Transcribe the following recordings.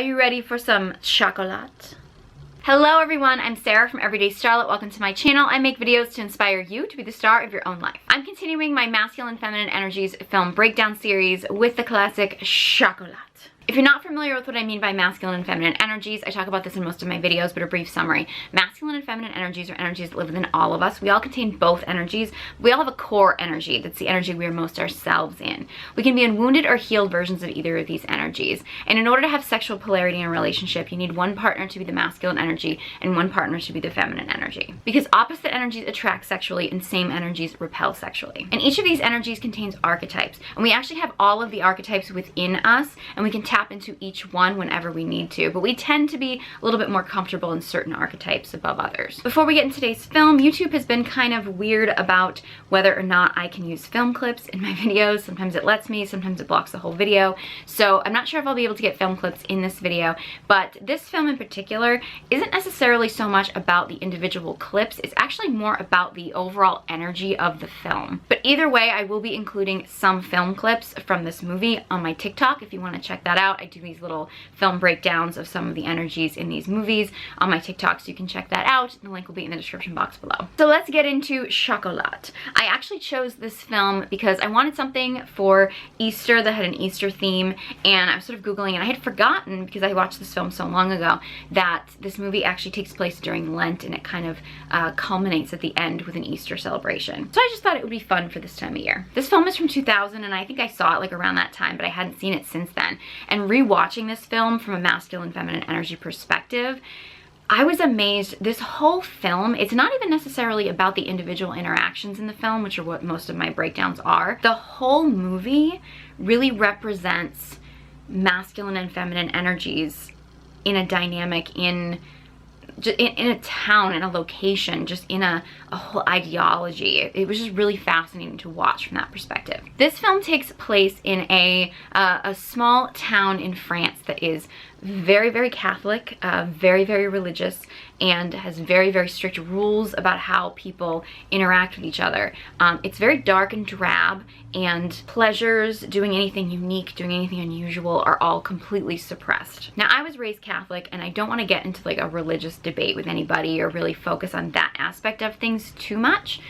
Are you ready for some chocolat? Hello everyone, I'm Sarah from Everyday Starlet. Welcome to my channel. I make videos to inspire you to be the star of your own life. I'm continuing my masculine feminine energies film breakdown series with the classic Chocolat. If you're not familiar with what I mean by masculine and feminine energies, I talk about this in most of my videos, but a brief summary. Masculine and feminine energies are energies that live within all of us. We all contain both energies. We all have a core energy. That's the energy we are most ourselves in. We can be in wounded or healed versions of either of these energies. And in order to have sexual polarity in a relationship, you need one partner to be the masculine energy and one partner to be the feminine energy. Because opposite energies attract sexually and same energies repel sexually. And each of these energies contains archetypes. And we actually have all of the archetypes within us, and we can tap into each one whenever we need to, but we tend to be a little bit more comfortable in certain archetypes above others. Before we get into today's film, YouTube has been kind of weird about whether or not I can use film clips in my videos. Sometimes it lets me, sometimes it blocks the whole video. So I'm not sure if I'll be able to get film clips in this video, but this film in particular isn't necessarily so much about the individual clips. It's actually more about the overall energy of the film. But either way, I will be including some film clips from this movie on my TikTok if you want to check that out. I do these little film breakdowns of some of the energies in these movies on my TikTok, so you can check that out. The link will be in the description box below. So let's get into Chocolat. I actually chose this film because I wanted something for Easter that had an Easter theme, and I was sort of Googling, and I had forgotten, because I watched this film so long ago, that this movie actually takes place during Lent, and it kind of culminates at the end with an Easter celebration. So I just thought it would be fun for this time of year. This film is from 2000, and I think I saw it like around that time, but I hadn't seen it since then. And rewatching this film from a masculine feminine energy perspective, I was amazed. This whole film, it's not even necessarily about the individual interactions in the film, which are what most of my breakdowns are. The whole movie really represents masculine and feminine energies in a dynamic, in a town, in a location, just in a whole ideology. It was just really fascinating to watch from that perspective. This film takes place in a small town in France that is very, very Catholic, very, very religious, and has very, very strict rules about how people interact with each other. It's very dark and drab, and pleasures, doing anything unique, doing anything unusual, are all completely suppressed. Now, I was raised Catholic, and I don't want to get into like a religious debate with anybody or really focus on that aspect of things too much,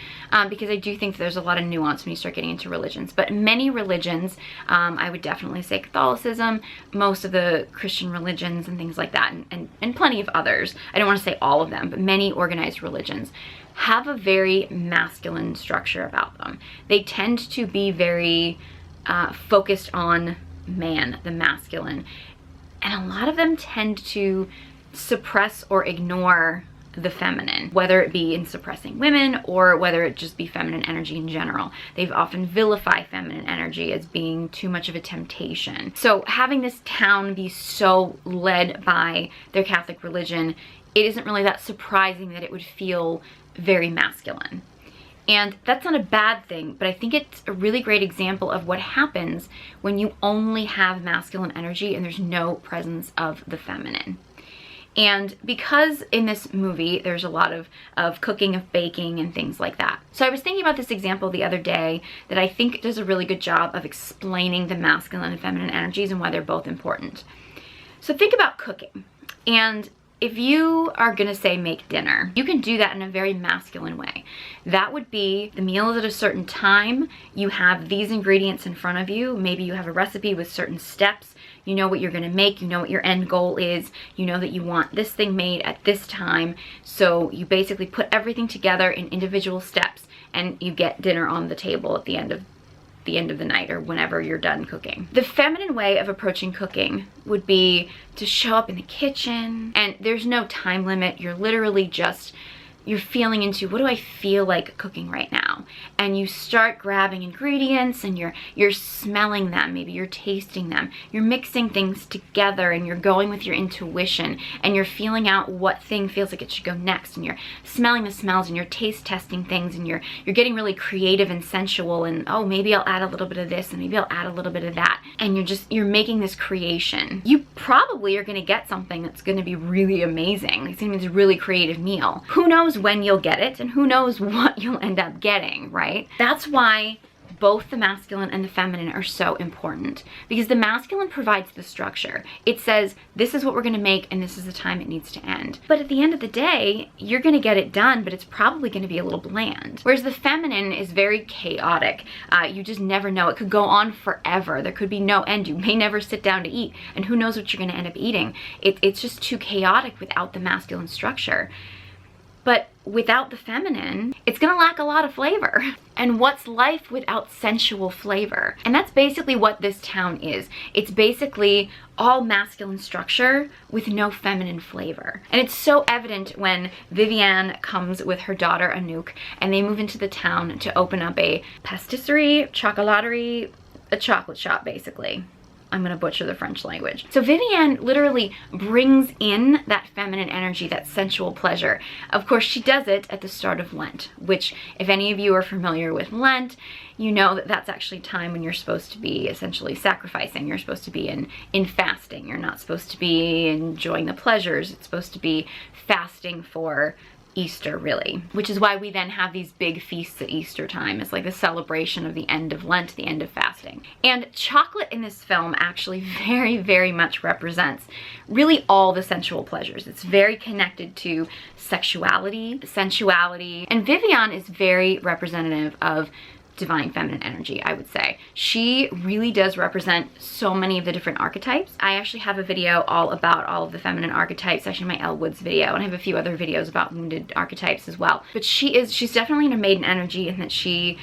because I do think there's a lot of nuance when you start getting into religions. But many religions, I would definitely say Catholicism, most of the Christian religions and things like that, and plenty of others. I don't want to say all of them, but many organized religions have a very masculine structure about them. They tend to be very focused on man, the masculine, and a lot of them tend to suppress or ignore the feminine, whether it be in suppressing women or whether it just be feminine energy in general. They've often vilified feminine energy as being too much of a temptation. So having this town be so led by their Catholic religion, it isn't really that surprising that it would feel very masculine. And that's not a bad thing, but I think it's a really great example of what happens when you only have masculine energy and there's no presence of the feminine. And because in this movie there's a lot of cooking, of baking, and things like that. So I was thinking about this example the other day that I think does a really good job of explaining the masculine and feminine energies and why they're both important. So think about cooking. And if you are gonna say make dinner, you can do that in a very masculine way. That would be the meal is at a certain time, you have these ingredients in front of you, maybe you have a recipe with certain steps, you know what you're gonna make, you know what your end goal is, you know that you want this thing made at this time, so you basically put everything together in individual steps and you get dinner on the table at the end of the night or whenever you're done cooking. The feminine way of approaching cooking would be to show up in the kitchen, and there's no time limit. You're literally just, you're feeling into, what do I feel like cooking right now? And you start grabbing ingredients and you're smelling them, maybe you're tasting them. You're mixing things together and you're going with your intuition and you're feeling out what thing feels like it should go next, and you're smelling the smells and you're taste testing things, and you're getting really creative and sensual, and oh, maybe I'll add a little bit of this and maybe I'll add a little bit of that, and you're making this creation. You probably are gonna get something that's gonna be really amazing. It's gonna be this really creative meal. Who knows when you'll get it, and who knows what you'll end up getting, right? That's why both the masculine and the feminine are so important, because the masculine provides the structure. It says, this is what we're gonna make and this is the time it needs to end. But at the end of the day, you're gonna get it done, but it's probably gonna be a little bland. Whereas the feminine is very chaotic. You just never know. It could go on forever. There could be no end. You may never sit down to eat, and who knows what you're gonna end up eating. It's just too chaotic without the masculine structure. But without the feminine, it's gonna lack a lot of flavor. And what's life without sensual flavor? And that's basically what this town is. It's basically all masculine structure with no feminine flavor. And it's so evident when Vivienne comes with her daughter Anouk, and they move into the town to open up a pastisserie, chocolaterie, a chocolate shop basically. I'm gonna butcher the French language. So Vivienne literally brings in that feminine energy, that sensual pleasure. Of course, she does it at the start of Lent, which if any of you are familiar with Lent, you know that that's actually time when you're supposed to be essentially sacrificing. You're supposed to be in fasting. You're not supposed to be enjoying the pleasures. It's supposed to be fasting for Easter, really, which is why we then have these big feasts at Easter time. It's like a celebration of the end of Lent, the end of fasting. And chocolate in this film actually very, very much represents really all the sensual pleasures. It's very connected to sexuality, sensuality, and Vivienne is very representative of divine feminine energy, I would say. She really does represent so many of the different archetypes. I actually have a video all about all of the feminine archetypes, actually my Elle Woods video, and I have a few other videos about wounded archetypes as well. But she's definitely in a maiden energy in that she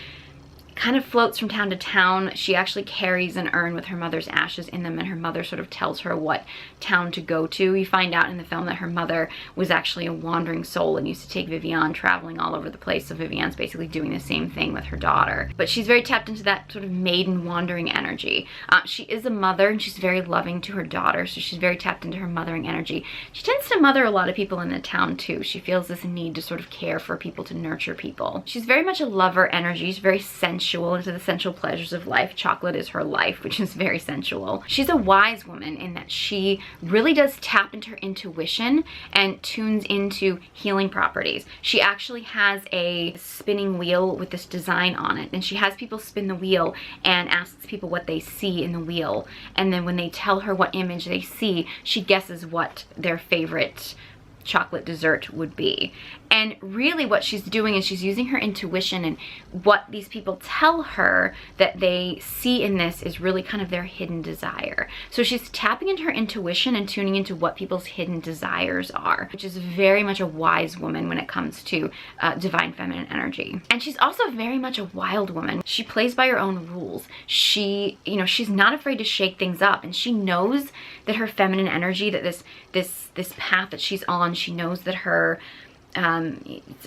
kind of floats from town to town. She actually carries an urn with her mother's ashes in them, and her mother sort of tells her what town to go to. You find out in the film that her mother was actually a wandering soul and used to take Vivienne traveling all over the place, so Vivienne's basically doing the same thing with her daughter. But she's very tapped into that sort of maiden wandering energy. She is a mother, and she's very loving to her daughter, so she's very tapped into her mothering energy. She tends to mother a lot of people in the town too. She feels this need to sort of care for people, to nurture people. She's very much a lover energy. She's very sensual into the sensual pleasures of life. Chocolate is her life, which is very sensual. She's a wise woman in that she really does tap into her intuition and tunes into healing properties. She actually has a spinning wheel with this design on it, and she has people spin the wheel and asks people what they see in the wheel, and then when they tell her what image they see, she guesses what their favorite chocolate dessert would be. And really what she's doing is she's using her intuition, and what these people tell her that they see in this is really kind of their hidden desire. So she's tapping into her intuition and tuning into what people's hidden desires are, which is very much a wise woman when it comes to divine feminine energy. And she's also very much a wild woman. She plays by her own rules. She, you know, she's not afraid to shake things up, and she knows that her feminine energy, that this path that she's on, she knows that her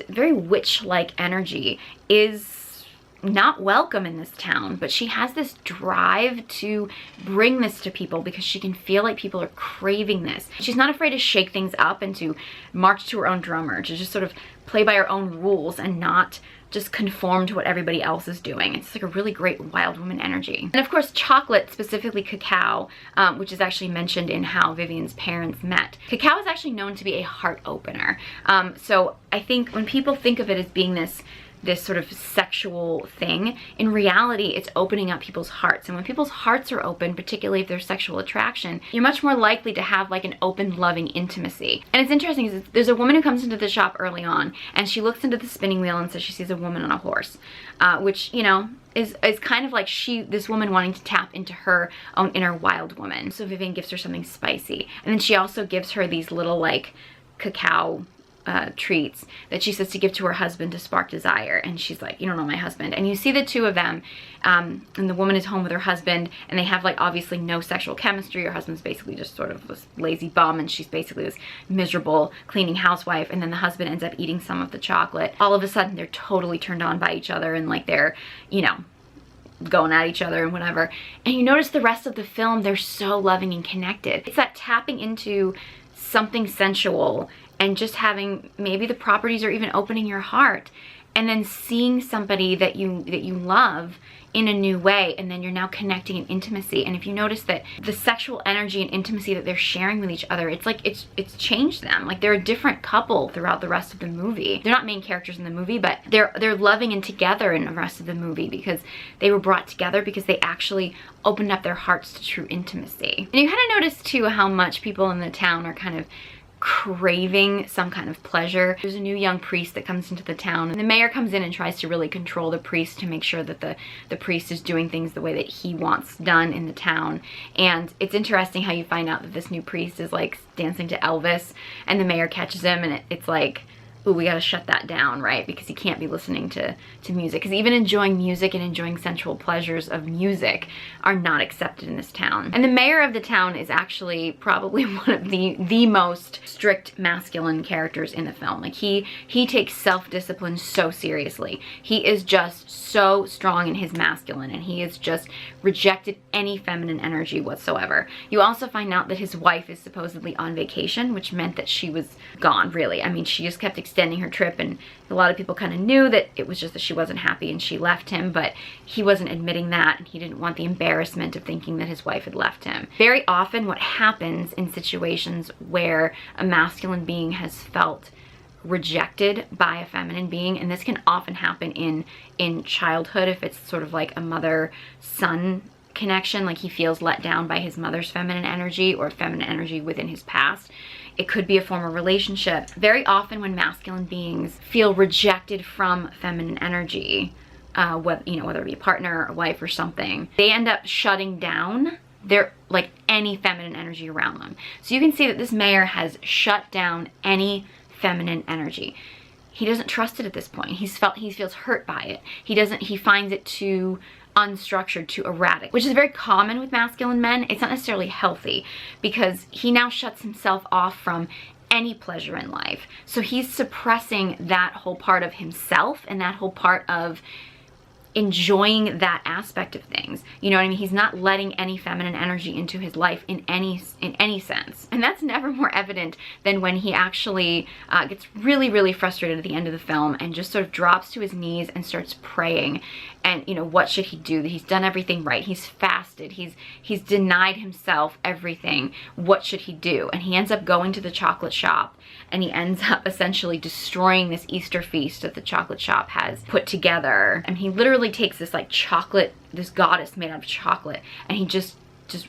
very witch-like energy is not welcome in this town, but she has this drive to bring this to people because she can feel like people are craving this. She's not afraid to shake things up and to march to her own drummer, to just sort of play by her own rules and not just conform to what everybody else is doing. It's like a really great wild woman energy. And of course, chocolate, specifically cacao, which is actually mentioned in how Vivienne's parents met. Cacao is actually known to be a heart opener. So I think when people think of it as being this sort of sexual thing, in reality it's opening up people's hearts. And when people's hearts are open, particularly if there's sexual attraction, you're much more likely to have like an open, loving intimacy. And it's interesting is there's a woman who comes into the shop early on, and she looks into the spinning wheel and says she sees a woman on a horse, which, you know, is kind of like this woman wanting to tap into her own inner wild woman. So Vivienne gives her something spicy, and then she also gives her these little like cacao treats that she says to give to her husband to spark desire. And she's like, you don't know my husband. And you see the two of them, and the woman is home with her husband, and they have like obviously no sexual chemistry. Her husband's basically just sort of this lazy bum, and she's basically this miserable cleaning housewife. And then the husband ends up eating some of the chocolate. All of a sudden they're totally turned on by each other, and like they're, you know, going at each other and whatever. And you notice the rest of the film, they're so loving and connected. It's that tapping into something sensual and just having maybe the properties or even opening your heart and then seeing somebody that you love in a new way, and then you're now connecting in intimacy. And if you notice that the sexual energy and intimacy that they're sharing with each other, it's like it's changed them. Like they're a different couple throughout the rest of the movie. They're not main characters in the movie, but they're loving and together in the rest of the movie because they were brought together because they actually opened up their hearts to true intimacy. And you kind of notice too how much people in the town are kind of craving some kind of pleasure. There's a new young priest that comes into the town, and the mayor comes in and tries to really control the priest to make sure that the priest is doing things the way that he wants done in the town. And it's interesting how you find out that this new priest is like dancing to Elvis, and the mayor catches him, and it's like, ooh, we gotta shut that down, right? Because he can't be listening to music. Because even enjoying music and enjoying sensual pleasures of music are not accepted in this town. And the mayor of the town is actually probably one of the most strict masculine characters in the film. Like he takes self-discipline so seriously. He is just so strong in his masculine, and he has just rejected any feminine energy whatsoever. You also find out that his wife is supposedly on vacation, which meant that she was gone, really. I mean, she just kept extending her trip, and a lot of people kind of knew that it was just that she wasn't happy and she left him, but he wasn't admitting that, and he didn't want the embarrassment of thinking that his wife had left him. Very often what happens in situations where a masculine being has felt rejected by a feminine being, and this can often happen in childhood if it's sort of like a mother-son connection, like he feels let down by his mother's feminine energy or feminine energy within his past. It could be a former relationship. Very often when masculine beings feel rejected from feminine energy, whether it be a partner, a wife, or something, they end up shutting down their, like, any feminine energy around them. So you can see that this mayor has shut down any feminine energy. He doesn't trust it at this point. He feels hurt by it. He finds it too unstructured, too erratic, which is very common with masculine men. It's not necessarily healthy because he now shuts himself off from any pleasure in life. So he's suppressing that whole part of himself and that whole part of enjoying that aspect of things. You know what I mean? He's not letting any feminine energy into his life in any sense. And that's never more evident than when he actually gets really, really frustrated at the end of the film and just sort of drops to his knees and starts praying. And, you know, what should he do? He's done everything right. He's fasted. He's denied himself everything. What should he do? And he ends up going to the chocolate shop, and he ends up essentially destroying this Easter feast that the chocolate shop has put together. And he literally takes this like chocolate, this goddess made out of chocolate, and he just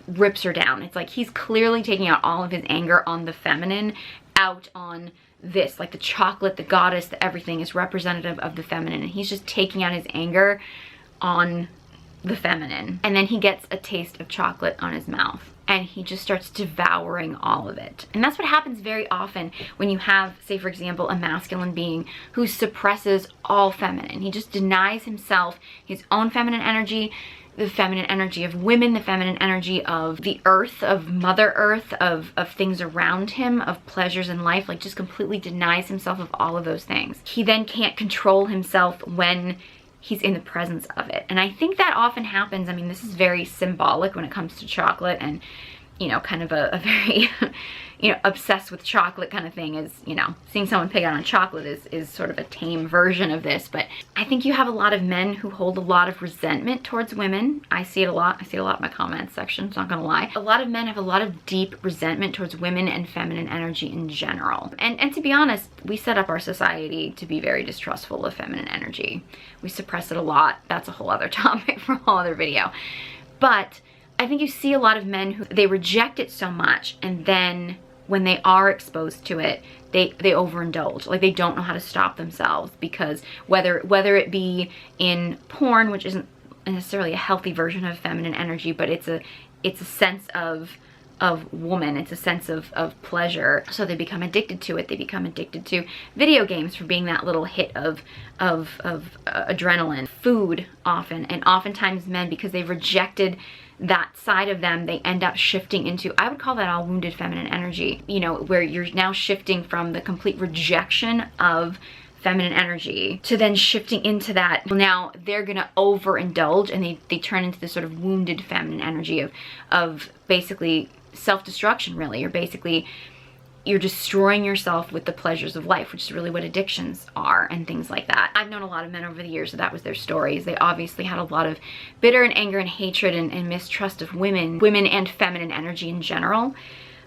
rips her down. It's like he's clearly taking out all of his anger on the feminine out on this, like the chocolate, the goddess, the everything is representative of the feminine, and he's just taking out his anger on the feminine. And then he gets a taste of chocolate on his mouth, and he just starts devouring all of it. And that's what happens very often when you have, say for example, a masculine being who suppresses all feminine. He just denies himself his own feminine energy, the feminine energy of women, the feminine energy of the earth, of Mother Earth, of things around him, of pleasures in life, like just completely denies himself of all of those things. He then can't control himself when he's in the presence of it. And I think that often happens. I mean, this is very symbolic when it comes to chocolate, and, you know, kind of a very, you know, obsessed with chocolate kind of thing is, you know, seeing someone pig out on chocolate is sort of a tame version of this. But I think you have a lot of men who hold a lot of resentment towards women. I see it a lot. I see it a lot in my comments section, so I'm not gonna lie. A lot of men have a lot of deep resentment towards women and feminine energy in general. And to be honest, we set up our society to be very distrustful of feminine energy. We suppress it a lot. That's a whole other topic for a whole other video. But I think you see a lot of men who, they reject it so much, and then when they are exposed to it, they overindulge. Like, they don't know how to stop themselves, because whether it be in porn, which isn't necessarily a healthy version of feminine energy, but it's a sense of woman, it's a sense of pleasure, so they become addicted to it. They become addicted to video games for being that little hit of adrenaline, food often, and oftentimes men, because they've rejected that side of them, they end up shifting into, I would call that all wounded feminine energy, you know, where you're now shifting from the complete rejection of feminine energy to then shifting into that. Now they're gonna overindulge, and they turn into this sort of wounded feminine energy of basically self-destruction, really, or basically you're destroying yourself with the pleasures of life, which is really what addictions are and things like that. I've known a lot of men over the years that was their stories. They obviously had a lot of bitter and anger and hatred and mistrust of women and feminine energy in general.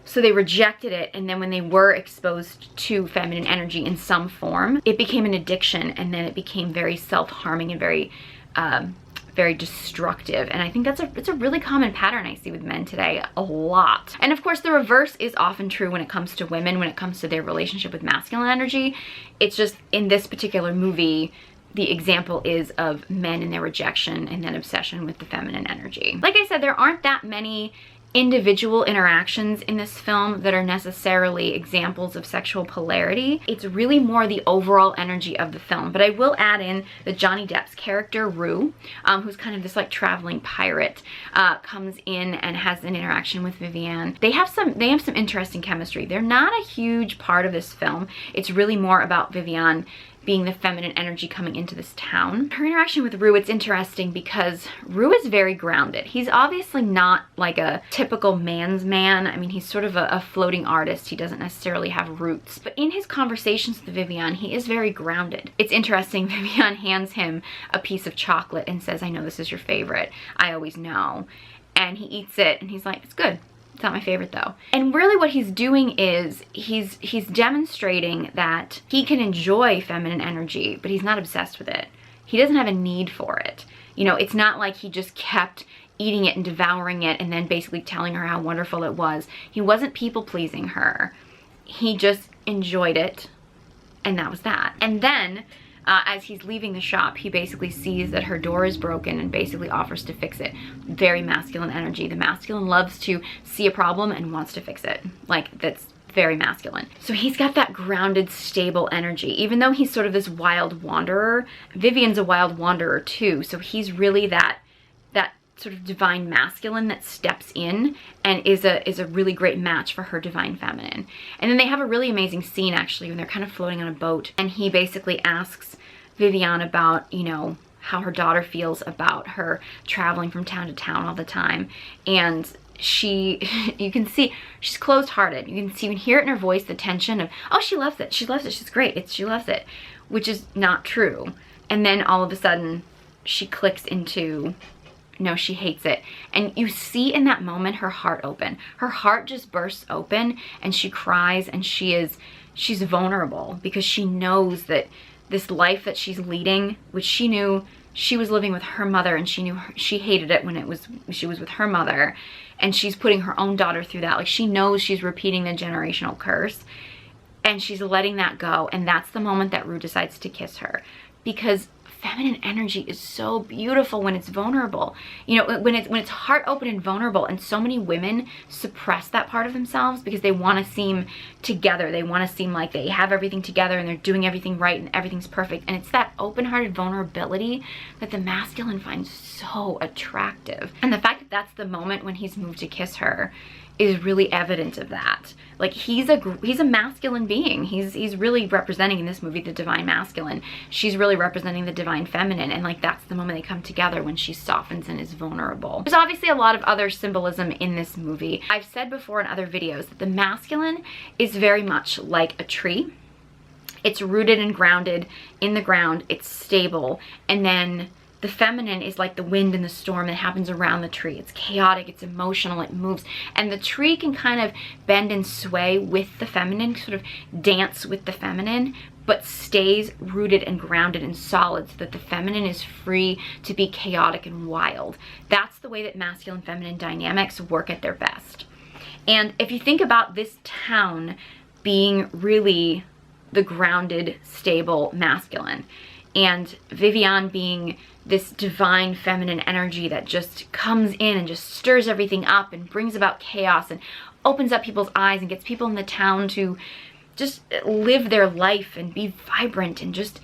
So they rejected it, and then when they were exposed to feminine energy in some form, it became an addiction, and then it became very self-harming and very destructive. And I think it's a really common pattern I see with men today a lot. And of course the reverse is often true when it comes to women, when it comes to their relationship with masculine energy. It's just in this particular movie, the example is of men and their rejection and then obsession with the feminine energy. Like I said, there aren't that many individual interactions in this film that are necessarily examples of sexual polarity. It's really more the overall energy of the film. But I will add in that Johnny Depp's character, Rue, who's kind of this like traveling pirate, comes in and has an interaction with Vivian. They have some interesting chemistry. They're not a huge part of this film. It's really more about Vivian being the feminine energy coming into this town. Her interaction with Rue, it's interesting because Rue is very grounded. He's obviously not like a typical man's man. I mean, he's sort of a floating artist. He doesn't necessarily have roots. But in his conversations with Vivian, he is very grounded. It's interesting, Vivian hands him a piece of chocolate and says, "I know this is your favorite. I always know." And he eats it and he's like, "It's good. It's not my favorite though." And really what he's doing is he's demonstrating that he can enjoy feminine energy, but he's not obsessed with it. He doesn't have a need for it. You know, it's not like he just kept eating it and devouring it and then basically telling her how wonderful it was. He wasn't people pleasing her. He just enjoyed it, and that was that. And then as he's leaving the shop, he basically sees that her door is broken and basically offers to fix it. Very masculine energy. The masculine loves to see a problem and wants to fix it. Like, that's very masculine. So he's got that grounded, stable energy. Even though he's sort of this wild wanderer, Vivian's a wild wanderer too. So he's really that sort of divine masculine that steps in and is a really great match for her divine feminine. And then they have a really amazing scene actually when they're kind of floating on a boat, and he basically asks Vivian about, you know, how her daughter feels about her traveling from town to town all the time. And you can see she's closed-hearted. You can hear it in her voice, the tension of, oh, she loves it, she's great, she loves it, which is not true. And then all of a sudden she clicks into, no, she hates it. And you see in that moment her heart open. Her heart just bursts open and she cries, and she's vulnerable because she knows that this life that she's leading, which she knew she was living with her mother, and she knew she hated it when she was with her mother, and she's putting her own daughter through that. Like, she knows she's repeating the generational curse, and she's letting that go. And that's the moment that Rue decides to kiss her, because feminine energy is so beautiful when it's vulnerable. You know, when it's heart open and vulnerable. And so many women suppress that part of themselves because they want to seem together. They want to seem like they have everything together and they're doing everything right and everything's perfect. And it's that open-hearted vulnerability that the masculine finds so attractive. And the fact that that's the moment when he's moved to kiss her is really evident of that. Like, he's a masculine being. He's really representing in this movie the divine masculine. She's really representing the divine feminine, and like that's the moment they come together, when she softens and is vulnerable. There's obviously a lot of other symbolism in this movie. I've said before in other videos that the masculine is very much like a tree. It's rooted and grounded in the ground. It's stable. And then the feminine is like the wind and the storm that happens around the tree. It's chaotic, it's emotional, it moves. And the tree can kind of bend and sway with the feminine, sort of dance with the feminine, but stays rooted and grounded and solid so that the feminine is free to be chaotic and wild. That's the way that masculine and feminine dynamics work at their best. And if you think about this town being really the grounded, stable masculine, and Vivian being this divine feminine energy that just comes in and just stirs everything up and brings about chaos and opens up people's eyes and gets people in the town to just live their life and be vibrant and just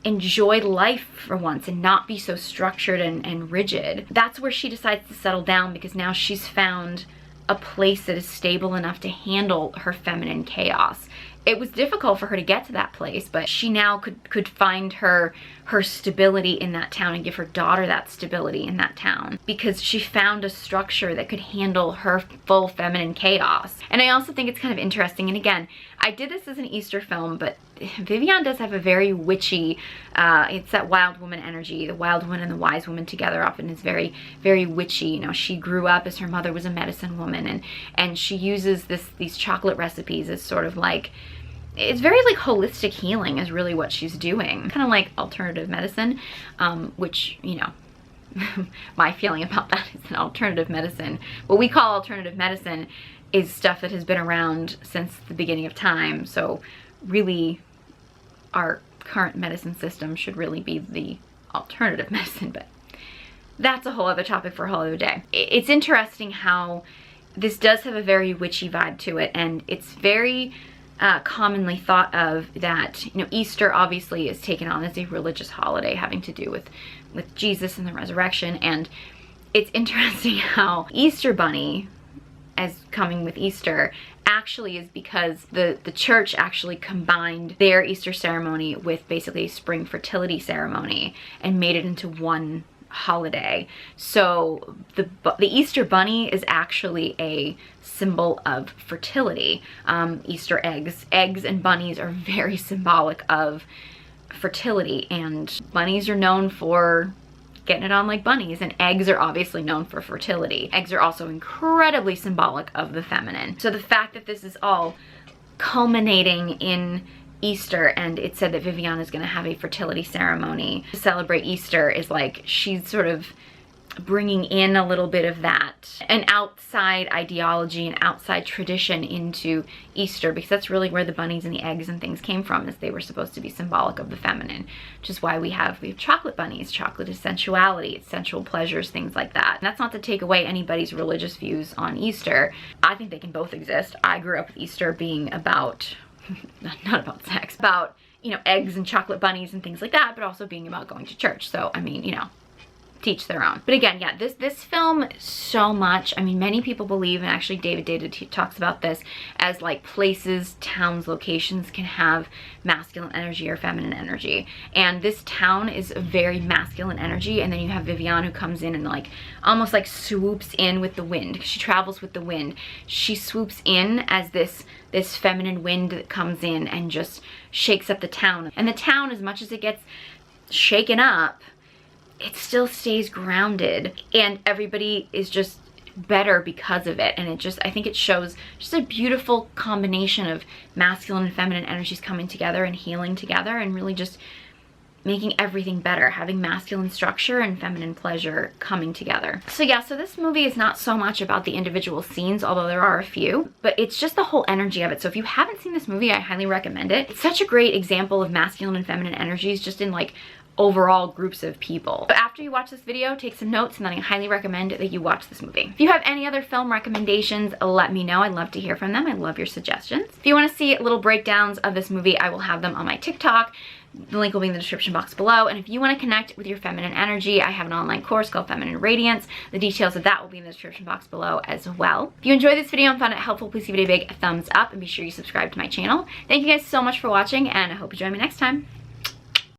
enjoy life for once and not be so structured and rigid. That's where she decides to settle down, because now she's found a place that is stable enough to handle her feminine chaos it was difficult for her to get to that place, but she now could find her stability in that town and give her daughter that stability in that town, because she found a structure that could handle her full feminine chaos. And I also think it's kind of interesting, and again, I did this as an Easter film, but Vivian does have a very witchy, it's that wild woman energy. The wild woman and the wise woman together often is very, very witchy. You know, she grew up as her mother was a medicine woman, and she uses these chocolate recipes as sort of like, it's very like holistic healing is really what she's doing. Kind of like alternative medicine, which, you know, my feeling about that is an alternative medicine. What we call alternative medicine is stuff that has been around since the beginning of time. So really our current medicine system should really be the alternative medicine, but that's a whole other topic for a whole other day. It's interesting how this does have a very witchy vibe to it, and it's very commonly thought of that, you know, Easter obviously is taken on as a religious holiday having to do with Jesus and the resurrection. And it's interesting how Easter Bunny, as coming with Easter, actually is because the church actually combined their Easter ceremony with basically a spring fertility ceremony and made it into one holiday. So the Easter Bunny is actually a symbol of fertility. Easter eggs and bunnies are very symbolic of fertility, and bunnies are known for getting it on like bunnies, and eggs are obviously known for fertility. Eggs are also incredibly symbolic of the feminine. So the fact that this is all culminating in Easter, and it said that Vivian is going to have a fertility ceremony to celebrate Easter, is like she's sort of bringing in a little bit of that, an outside ideology, an outside tradition into Easter, because that's really where the bunnies and the eggs and things came from, is they were supposed to be symbolic of the feminine, which is why we have chocolate bunnies. Chocolate is sensuality, it's sensual pleasures, things like that. And that's not to take away anybody's religious views on Easter. I think they can both exist. I grew up with Easter being about not about sex, about, you know, eggs and chocolate bunnies and things like that, but also being about going to church. So I mean, you know, teach their own. But again, yeah, this film so much, I mean, many people believe, and actually David Data talks about this, as like places, towns, locations can have masculine energy or feminine energy. And this town is a very masculine energy, and then you have Vivian who comes in and like almost like swoops in with the wind. She travels with the wind. She swoops in as this feminine wind that comes in and just shakes up the town. And the town, as much as it gets shaken up, it still stays grounded, and everybody is just better because of it. And it just, I think it shows just a beautiful combination of masculine and feminine energies coming together and healing together, and really just making everything better, having masculine structure and feminine pleasure coming together. So yeah, so this movie is not so much about the individual scenes, although there are a few, but it's just the whole energy of it. So if you haven't seen this movie, I highly recommend it. It's such a great example of masculine and feminine energies just in like overall groups of people. But after you watch this video, take some notes, and then I highly recommend that you watch this movie. If you have any other film recommendations, let me know. I'd love to hear from them. I love your suggestions. If you want to see little breakdowns of this movie, I will have them on my TikTok. The link will be in the description box below. And if you want to connect with your feminine energy, I have an online course called Feminine Radiance. The details of that will be in the description box below as well. If you enjoyed this video and found it helpful, please give it a big thumbs up and be sure you subscribe to my channel. Thank you guys so much for watching, and I hope you join me next time.